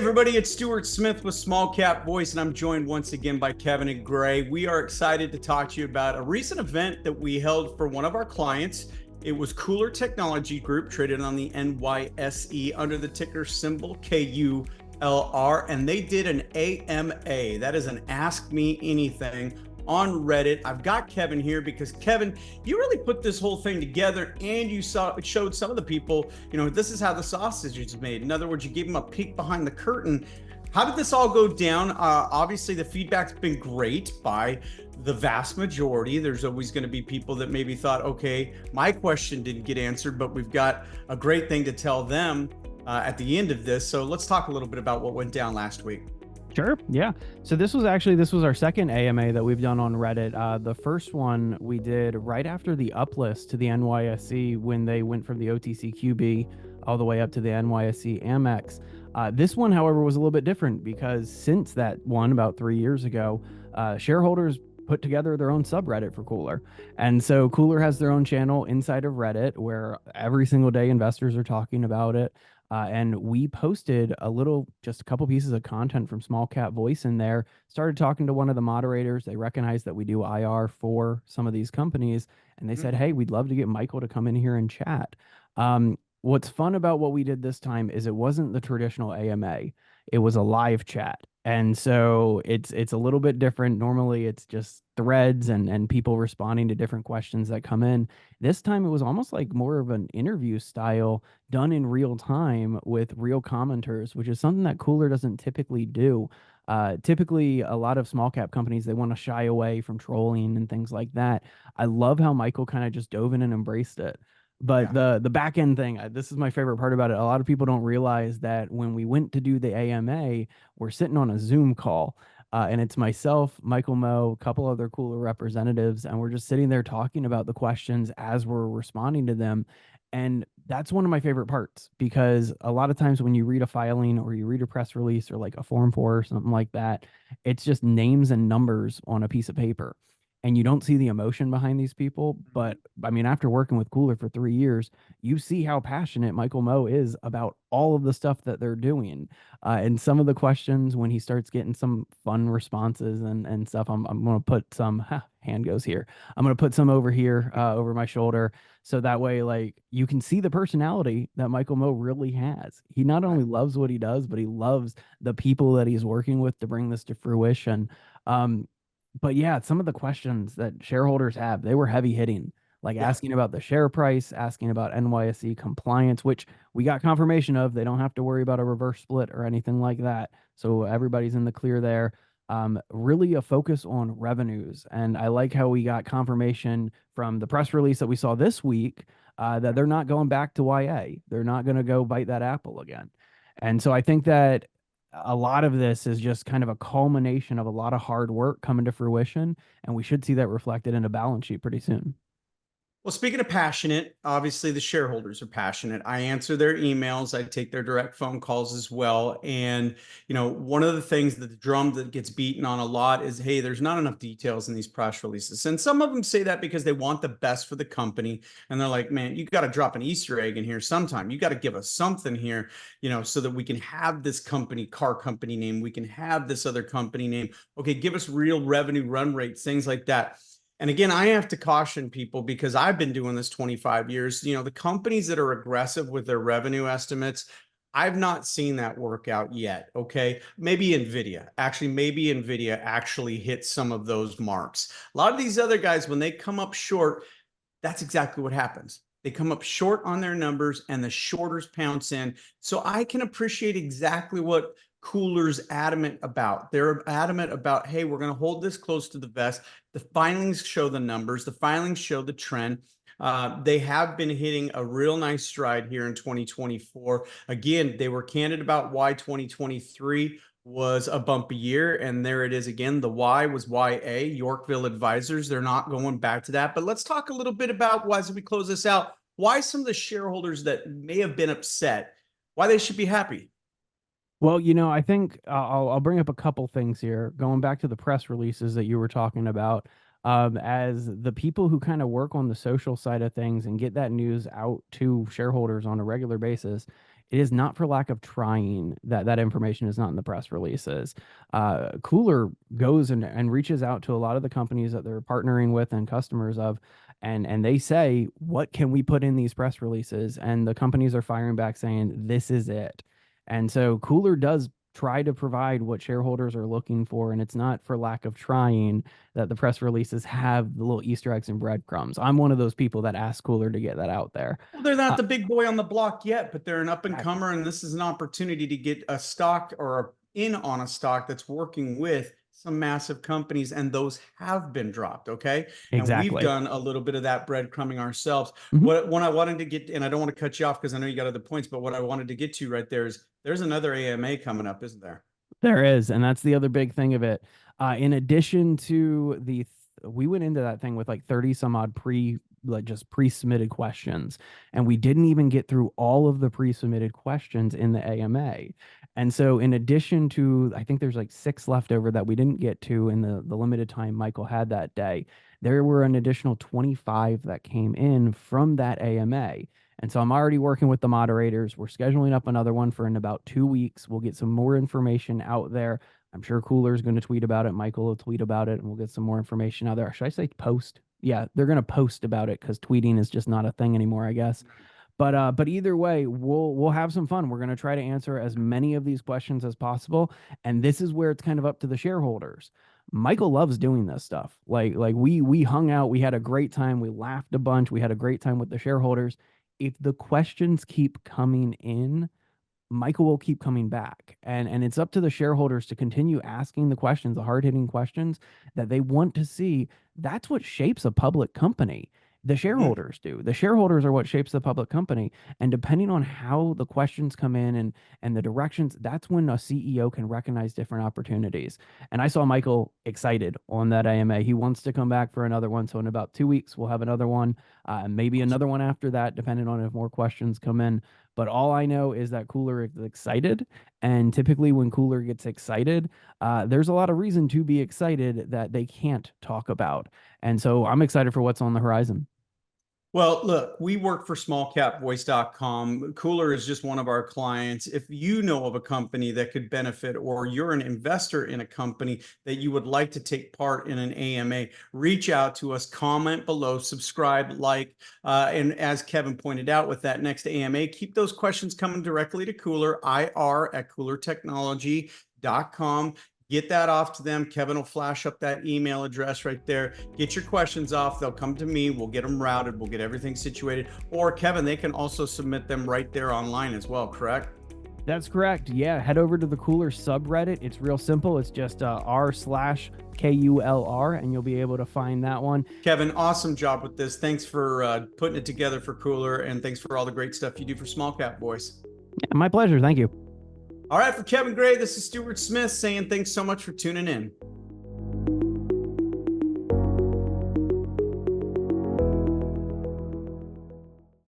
everybody, it's Stuart Smith with Small Cap Voice, and I'm joined once again by Kevin and Gray. We are excited to talk to you about a recent event that we held for one of our clients. It was KULR Technology Group, traded on the NYSE under the ticker symbol KULR, and they did an AMA. That is an Ask Me Anything on Reddit. I've got Kevin here because Kevin, you really put this whole thing together, and you showed some of the people, this is how the sausage is made. In other words, you gave them a peek behind the curtain. How did this all go down? Obviously, the feedback's been great by the vast majority. There's always going to be people that maybe thought, okay, my question didn't get answered, but we've got a great thing to tell them at the end of this. So let's talk a little bit about what went down last week. Sure. Yeah. So this was our second AMA that we've done on Reddit. The first one we did right after the uplist to the NYSE when they went from the OTCQB all the way up to the NYSE Amex. This one, however, was a little bit different because since that one about 3 years ago, shareholders put together their own subreddit for KULR. And so KULR has their own channel inside of Reddit where every single day investors are talking about it. And we posted just a couple pieces of content from Small Cap Voice in there, started talking to one of the moderators. They recognized that we do IR for some of these companies. And they said, hey, we'd love to get Michael to come in here and chat. What's fun about what we did this time is it wasn't the traditional AMA. It was a live chat. And so it's a little bit different. Normally it's just threads and people responding to different questions that come in. This time it was almost like more of an interview style done in real time with real commenters, which is something that KULR doesn't typically do. Typically a lot of small cap companies, they want to shy away from trolling and things like that. I love how Michael kind of just dove in and embraced it. But the back end thing, this is my favorite part about it. A lot of people don't realize that when we went to do the AMA, we're sitting on a Zoom call. And it's myself, Michael Moe, a couple other KULR representatives, and we're just sitting there talking about the questions as we're responding to them. And that's one of my favorite parts because a lot of times when you read a filing or you read a press release or like a Form 4 or something like that, it's just names and numbers on a piece of paper. And you don't see the emotion behind these people. But I mean, after working with KULR for 3 years, you see how passionate Michael Moe is about all of the stuff that they're doing. And some of the questions, when he starts getting some fun responses and stuff, I'm going to put some, hand goes here. I'm going to put some over here, over my shoulder. So that way, like, you can see the personality that Michael Moe really has. He not only loves what he does, but he loves the people that he's working with to bring this to fruition. But yeah, some of the questions that shareholders have, they were heavy hitting, like asking about the share price, asking about NYSE compliance, which we got confirmation of. They don't have to worry about a reverse split or anything like that. So everybody's in the clear there. Really a focus on revenues. And I like how we got confirmation from the press release that we saw this week that they're not going back to YA. They're not going to go bite that apple again. And so I think that a lot of this is just kind of a culmination of a lot of hard work coming to fruition, and we should see that reflected in a balance sheet pretty soon. Well, speaking of passionate, obviously the shareholders are passionate. I answer their emails. I take their direct phone calls as well. And, one of the things that the drum that gets beaten on a lot is, hey, there's not enough details in these press releases. And some of them say that because they want the best for the company. And they're like, man, you got to drop an Easter egg in here sometime. You got to give us something here, so that we can have this car company name. We can have this other company name. Okay, give us real revenue run rates, things like that. And again, I have to caution people because I've been doing this 25 years. The companies that are aggressive with their revenue estimates, I've not seen that work out yet. Okay. Maybe NVIDIA actually hits some of those marks. A lot of these other guys, when they come up short, that's exactly what happens. They come up short on their numbers and the shorters pounce in. So I can appreciate exactly what KULR's adamant about. They're adamant about, hey, we're going to hold this close to the vest. The filings show the numbers. The filings show the trend. They have been hitting a real nice stride here in 2024. Again, they were candid about why 2023 was a bumpy year. And there it is again. The Y was YA, Yorkville Advisors. They're not going back to that. But let's talk a little bit about, as we close this out, why some of the shareholders that may have been upset, why they should be happy. Well, I think I'll bring up a couple things here. Going back to the press releases that you were talking about, as the people who kind of work on the social side of things and get that news out to shareholders on a regular basis, It is not for lack of trying that that information is not in the press releases. KULR goes and reaches out to a lot of the companies that they're partnering with and customers of, and they say, what can we put in these press releases? And the companies are firing back saying, this is it. And so KULR does try to provide what shareholders are looking for, and it's not for lack of trying that the press releases have the little Easter eggs and breadcrumbs. I'm one of those people that asked KULR to get that out there. Well, they're not Uh, the big boy on the block yet, but they're an up and exactly. comer, and this is an opportunity to get a stock or in on a stock that's working with some massive companies, and those have been dropped. Okay. And we've Exactly. done a little bit of that breadcrumbing ourselves. Mhm. What I wanted to get, and I don't want to cut you off because I know you got other points, but what I wanted to get to right there is there's another AMA coming up, isn't there? There is, and that's the other big thing of it. In addition to we went into that thing with like 30 some odd like just pre-submitted questions, and we didn't even get through all of the pre-submitted questions in the AMA. And so in addition to, I think there's like 6 left over that we didn't get to in the limited time Michael had that day. There were an additional 25 that came in from that AMA. And so I'm already working with the moderators. We're scheduling up another one for in about 2 weeks. We'll get some more information out there. I'm sure KULR is going to tweet about it. Michael will tweet about it, and we'll get some more information out there. Should I say post? Yeah, they're going to post about it because tweeting is just not a thing anymore, I guess. But either way, we'll have some fun. We're going to try to answer as many of these questions as possible, and this is where it's kind of up to the shareholders. Michael loves doing this stuff. Like we hung out, we had a great time, we laughed a bunch, we had a great time with the shareholders. If the questions keep coming in, Michael will keep coming back. And it's up to the shareholders to continue asking the questions, the hard-hitting questions that they want to see. That's what shapes a public company. The Mhm. shareholders do. The shareholders are what shapes the public company. And depending on how the questions come in and the directions, that's when a CEO can recognize different opportunities. And I saw Michael excited on that AMA. He wants to come back for another one. So in about 2 weeks, we'll have another one, maybe Awesome. another one after that, depending on if more questions come in. But all I know is that KULR is excited. And typically, when KULR gets excited, there's a lot of reason to be excited that they can't talk about. And so I'm excited for what's on the horizon. Well, look, we work for smallcapvoice.com. KULR is just one of our clients. If you know of a company that could benefit, or you're an investor in a company that you would like to take part in an AMA, reach out to us, comment below, subscribe, like, and as Kevin pointed out with that next AMA, keep those questions coming directly to KULR, ir@KULRtechnology.com. Get that off to them. Kevin will flash up that email address right there. Get your questions off. They'll come to me. We'll get them routed. We'll get everything situated. Or Kevin, they can also submit them right there online as well, correct? That's correct. Yeah, head over to the KULR subreddit. It's real simple. It's just r/KULR, and you'll be able to find that one. Kevin, awesome job with this. Thanks for putting it together for KULR, and thanks for all the great stuff you do for Small Cap Voice. Yeah, my pleasure. Thank you. All right, for Kevin Gray, this is Stuart Smith saying thanks so much for tuning in.